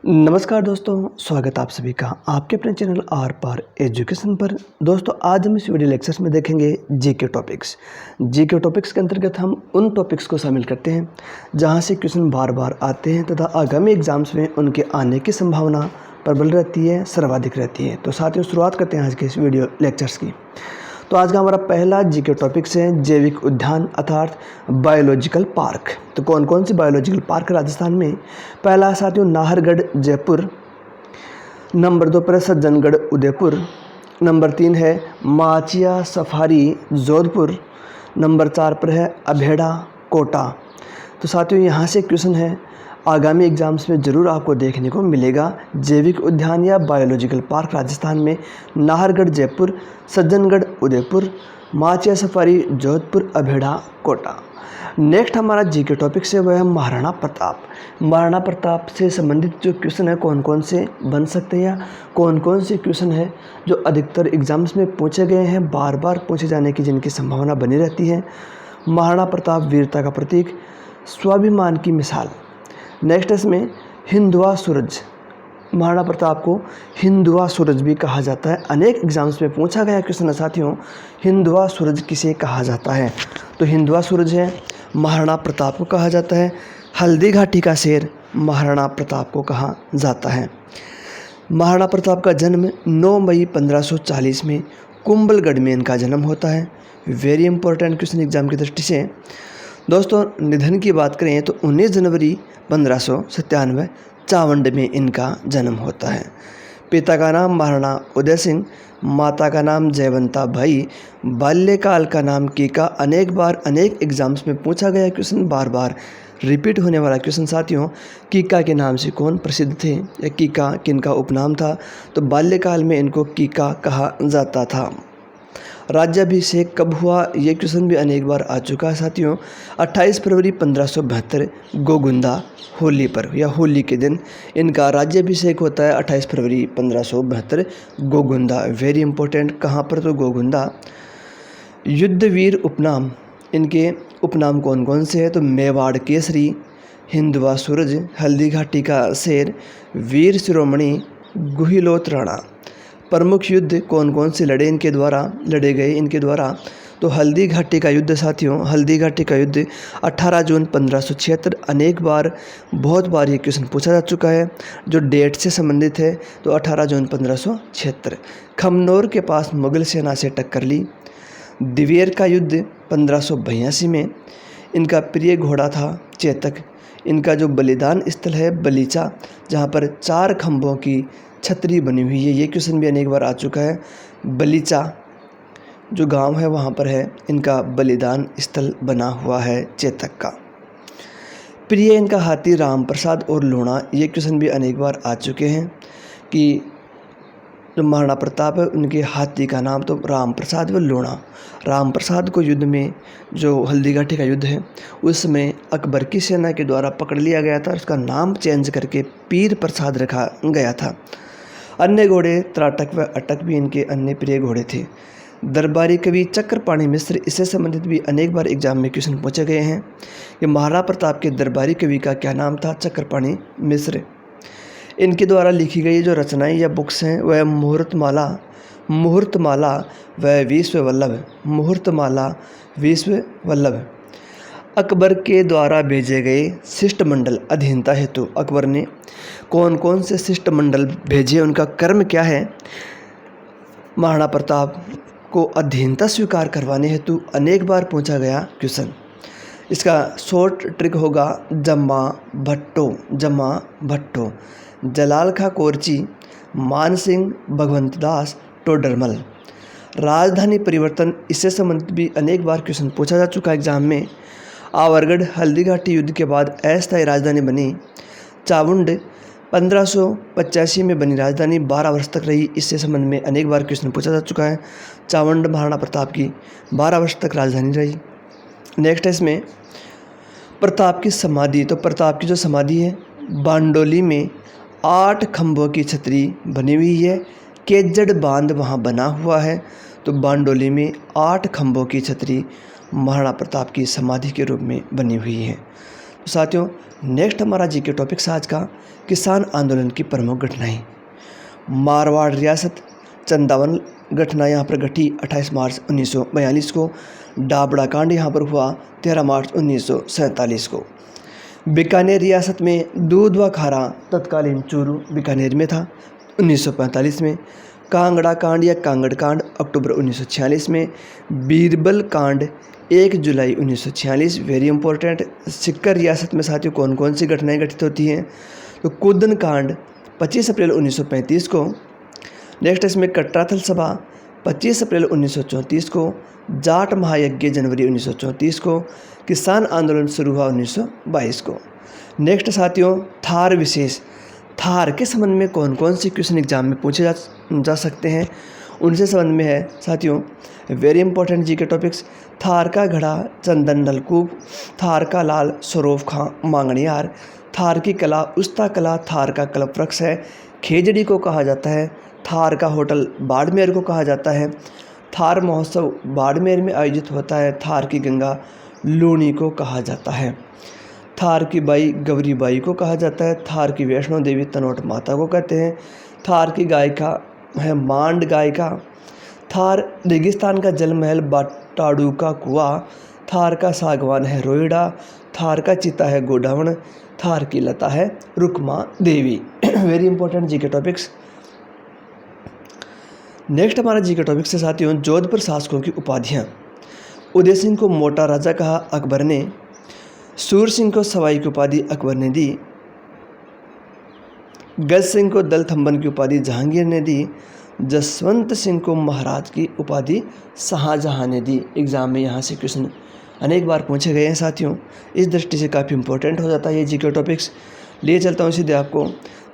नमस्कार दोस्तों, स्वागत आप सभी का आपके अपने चैनल आर पार एजुकेशन पर। दोस्तों, आज हम इस वीडियो लेक्चर्स में देखेंगे जीके टॉपिक्स। जीके टॉपिक्स के अंतर्गत हम उन टॉपिक्स को शामिल करते हैं जहां से क्वेश्चन बार बार आते हैं तथा आगामी एग्जाम्स में उनके आने की संभावना प्रबल रहती है, सर्वाधिक रहती है। तो साथियों, शुरुआत करते हैं आज के इस वीडियो लेक्चर्स की। तो आज का हमारा पहला जीके टॉपिक्स है जैविक उद्यान अर्थात बायोलॉजिकल पार्क। तो कौन कौन से बायोलॉजिकल पार्क राजस्थान में? पहला साथियों नाहरगढ़ जयपुर, नंबर 2 पर है सज्जनगढ़ उदयपुर, नंबर 3 है माचिया सफारी जोधपुर, नंबर 4 पर है अभेड़ा कोटा। तो साथियों यहाँ से क्वेश्चन है, आगामी एग्जाम्स में ज़रूर आपको देखने को मिलेगा। जैविक उद्यान या बायोलॉजिकल पार्क राजस्थान में नाहरगढ़ जयपुर, सज्जनगढ़ उदयपुर, माचिया सफारी जोधपुर, अभेड़ा कोटा। नेक्स्ट हमारा जीके टॉपिक से वह है महाराणा प्रताप। महाराणा प्रताप से संबंधित जो क्वेश्चन है कौन कौन से बन सकते हैं या कौन कौन से क्वेश्चन है जो अधिकतर एग्जाम्स में पूछे गए हैं, बार बार पूछे जाने की जिनकी संभावना बनी रहती है। महाराणा प्रताप वीरता का प्रतीक, स्वाभिमान की मिसाल। नेक्स्ट इसमें हिंदुआ सूरज। महाराणा प्रताप को हिंदुआ सूरज भी कहा जाता है। अनेक एग्जाम्स में पूछा गया क्वेश्चन है साथियों, हिंदुआ सूरज किसे कहा जाता है? तो हिंदुआ सूरज है महाराणा प्रताप को कहा जाता है। हल्दी घाटी का शेर महाराणा प्रताप को कहा जाता है। महाराणा प्रताप का जन्म 9 मई 1540 में कुंभलगढ़ में इनका जन्म होता है। वेरी इंपॉर्टेंट क्वेश्चन एग्जाम की दृष्टि से। दोस्तों, निधन की बात करें तो 19 जनवरी 1597 चावंड में इनका जन्म होता है। पिता का नाम महाराणा उदय सिंह, माता का नाम जयवंता बाई, बाल्यकाल का नाम कीका। अनेक बार अनेक एग्जाम्स में पूछा गया क्वेश्चन, बार बार रिपीट होने वाला क्वेश्चन साथियों, कीका के नाम से कौन प्रसिद्ध थे या कीका किनका उपनाम था? तो बाल्यकाल में इनको कीका कहा जाता था। राज्याभिषेक कब हुआ? ये क्वेश्चन भी अनेक बार आ चुका है साथियों। 28 फरवरी 1572 गोगुंदा होली पर या होली के दिन इनका राज्याभिषेक होता है। 28 फरवरी 1572 गोगुंदा। वेरी इंपॉर्टेंट, कहाँ पर? तो गोगुंदा। युद्धवीर उपनाम, इनके उपनाम कौन कौन से हैं? तो मेवाड़ केसरी, हिंदुआ सूरज, हल्दी घाटी का शेर, वीर शिरोमणि, गुहिलोत राणा। प्रमुख युद्ध कौन कौन से लड़े गए इनके द्वारा? तो हल्दी घाटी का युद्ध साथियों, हल्दी घाटी का युद्ध 18 जून 1576। अनेक बार बहुत बार ये क्वेश्चन पूछा जा चुका है जो डेट से संबंधित है। तो 18 जून 1576 खमनोर के पास मुगल सेना से टक्कर ली। दिवेर का युद्ध 1582 में। इनका प्रिय घोड़ा था चेतक। इनका जो बलिदान स्थल है बलीचा, जहाँ पर 4 खंभों की छतरी बनी हुई है। ये क्वेश्चन भी अनेक बार आ चुका है। बलीचा जो गांव है वहाँ पर है इनका बलिदान स्थल बना हुआ है चेतक का। प्रिय इनका हाथी राम प्रसाद और लूणा। ये क्वेश्चन भी अनेक बार आ चुके हैं कि जो महाराणा प्रताप है उनके हाथी का नाम तो राम प्रसाद व लूणा। राम प्रसाद को युद्ध में, जो हल्दी घाटी का युद्ध है उसमें अकबर की सेना के द्वारा पकड़ लिया गया था। उसका नाम चेंज करके पीर प्रसाद रखा गया था। अन्य घोड़े त्राटक व अटक भी इनके अन्य प्रिय घोड़े थे। दरबारी कवि चक्रपाणी मिश्र, इससे संबंधित भी अनेक बार एग्जाम में क्वेश्चन पूछे गए हैं कि महाराणा प्रताप के दरबारी कवि का क्या नाम था? चक्रपाणी मिश्र। इनके द्वारा लिखी गई जो रचनाएं या बुक्स हैं वह मुहूर्तमाला व विश्ववल्लभ। मुहूर्तमाला, विश्ववल्लभ। अकबर के द्वारा भेजे गए शिष्टमंडल अधीनता हेतु अकबर ने कौन कौन से शिष्टमंडल भेजे, उनका कर्म क्या है? महाराणा प्रताप को अधीनता स्वीकार करवाने हेतु अनेक बार पूछा गया क्वेश्चन। इसका शॉर्ट ट्रिक होगा जम्मा भट्टो। जलाल खां कोरची, मान सिंह, भगवंत दास, टोडरमल। राजधानी परिवर्तन, इससे संबंधित भी अनेक बार क्वेश्चन पूछा जा चुका है एग्जाम में। आवरगढ़ हल्दी घाटी युद्ध के बाद अस्थायी राजधानी बनी। चावुंड 1585 में बनी राजधानी, 12 वर्ष तक रही। इससे संबंध में अनेक बार क्वेश्चन पूछा जा चुका है। चावंड महाराणा प्रताप की 12 वर्ष तक राजधानी रही। नेक्स्ट है इसमें प्रताप की समाधि। तो प्रताप की जो समाधि है बांडोली में 8 खंभों की छतरी बनी हुई है। केजड़ बांध वहाँ बना हुआ है। तो बांडोली में 8 खंभों की छतरी महाराणा प्रताप की समाधि के रूप में बनी हुई है। तो साथियों नेक्स्ट हमारा जीके टॉपिक्स आज का किसान आंदोलन की प्रमुख घटनाएं। मारवाड़ रियासत चंदावन घटना यहाँ पर घटी 28 मार्च 1942 को। डाबड़ा कांड यहाँ पर हुआ 13 मार्च 1947 को। बीकानेर रियासत में दूध व खारा तत्कालीन चूरू बीकानेर में था 1945 में। कांगड़ा कांड या कांगड़ कांड अक्टूबर 1946 में। बीरबल कांड 1 जुलाई 1946, वेरी इंपॉर्टेंट। सिक्कर रियासत में साथियों कौन कौन सी घटनाएं घटित होती हैं, तो कूदन कांड 25 अप्रैल 1935 को। नेक्स्ट इसमें कटराथल सभा 25 अप्रैल 1934 को। जाट महायज्ञ जनवरी 1934 को। किसान आंदोलन शुरू हुआ 1922 को। नेक्स्ट साथियों थार विशेष। थार के संबंध में कौन कौन से क्वेश्चन एग्जाम में पूछे जा सकते हैं, उनसे संबंध में है साथियों very important GK topics. Thar का घड़ा चंदन नलकूप, थार का लाल सरोफ खां मांगणियार, थार की कला उस्ता कला, थार का कल्प वृक्ष है खेजड़ी को कहा जाता है, थार का होटल बाड़मेर को कहा जाता है, थार महोत्सव बाड़मेर में आयोजित होता है, थार की गंगा लूणी को कहा जाता है, थार की बाई गौरी बाई को कहा जाता है, थार की वैष्णो देवी तनोट माता को कहते हैं, थार की गायिका है मांड गायिका, थार रेगिस्तान का जल महल बाटाड़ू का कुआं, थार का सागवान है रोहिड़ा, थार का चिता है गोडावण, थार की लता है Rukma Devi. Very important GK topics. Next हमारा जीके टॉपिक्स है साथियों जोधपुर शासकों की उपाधियाँ। उदय सिंह को मोटा राजा कहा अकबर ने, सूर सिंह को सवाई की उपाधि अकबर ने दी, गज सिंह को दल थंबन की उपाधि जहांगीर ने दी, जसवंत सिंह को महाराज की उपाधि शाहजहां ने दी। एग्जाम में यहाँ से क्वेश्चन अनेक बार पूछे गए हैं साथियों, इस दृष्टि से काफ़ी इंपॉर्टेंट हो जाता है ये जीके टॉपिक्स। लिए चलता हूँ सीधे आपको।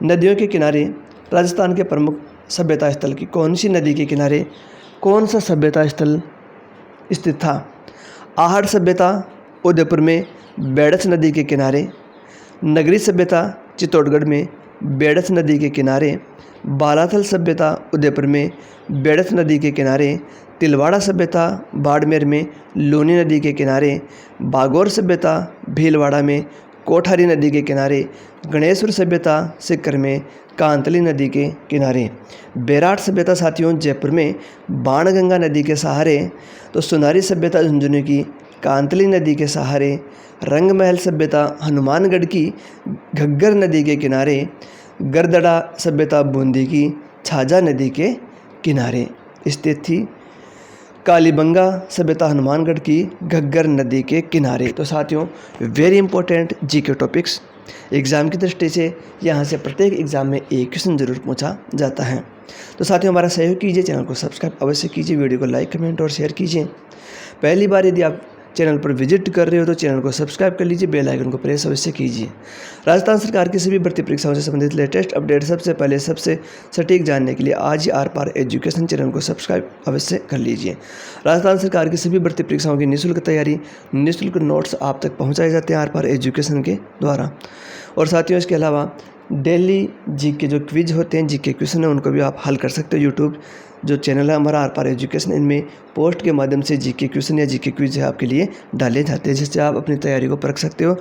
नदियों के किनारे राजस्थान के प्रमुख सभ्यता स्थल की कौन सी नदी के किनारे कौन सा सभ्यता स्थल स्थित था? आहड़ सभ्यता उदयपुर में बेड़च नदी के किनारे, नगरी सभ्यता चित्तौड़गढ़ में बेड़च नदी के किनारे, बालाथल सभ्यता उदयपुर में बेड़च नदी के किनारे, तिलवाड़ा सभ्यता बाड़मेर में लूनी नदी के किनारे, बागौर सभ्यता भीलवाड़ा में कोठारी नदी के किनारे, गणेश्वर सभ्यता सिक्कर में कांतली नदी के किनारे, बेराट सभ्यता साथियों जयपुर में बाणगंगा नदी के सहारे, तो सुनारी सभ्यता झुंझुनू की कांतली नदी के सहारे, रंगमहल सभ्यता हनुमानगढ़ की घग्गर नदी के किनारे, गरदड़ा सभ्यता बूंदी की छाजा नदी के किनारे स्थित थी, कालीबंगा सभ्यता हनुमानगढ़ की घग्गर नदी के किनारे। तो साथियों very important GK topics exam की दृष्टि से यहाँ से प्रत्येक एग्ज़ाम में एक क्वेश्चन जरूर पूछा जाता है। तो साथियों हमारा सहयोग कीजिए, चैनल को सब्सक्राइब अवश्य कीजिए, वीडियो को लाइक कमेंट और शेयर कीजिए। पहली बार यदि आप चैनल पर विजिट कर रहे हो तो चैनल को सब्सक्राइब कर लीजिए, बेल आइकन को प्रेस अवश्य कीजिए। राजस्थान सरकार की सभी भर्ती परीक्षाओं से संबंधित लेटेस्ट अपडेट सबसे पहले सबसे सटीक जानने के लिए आज ही आर पार एजुकेशन चैनल को सब्सक्राइब अवश्य कर लीजिए। राजस्थान सरकार की सभी भर्ती परीक्षाओं की निःशुल्क तैयारी, निःशुल्क नोट्स आप तक पहुँचाए जाते हैं आर पार एजुकेशन के द्वारा। और साथियों इसके अलावा डेली जीके जो क्विज होते हैं, जीके क्वेश्चन है, उनको भी आप हल कर सकते हो। यूट्यूब जो चैनल है हमारा आर पार एजुकेशन, इनमें पोस्ट के माध्यम से जीके क्वेश्चन या जीके क्विज है आपके लिए डाले जाते हैं, जिससे आप अपनी तैयारी को परख सकते हो।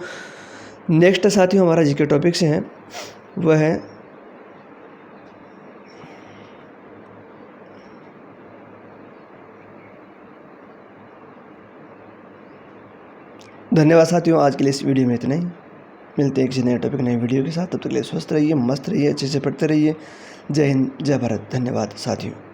नेक्स्ट साथियों हमारा जीके टॉपिक से है वह है धन्यवाद साथियों, आज के लिए इस वीडियो में इतना ही। मिलते हैं किसी नए टॉपिक नए वीडियो के साथ, तब तक के लिए स्वस्थ रहिए, मस्त रहिए, अच्छे से पढ़ते रहिए। जय हिंद, जय भारत। धन्यवाद साथियों।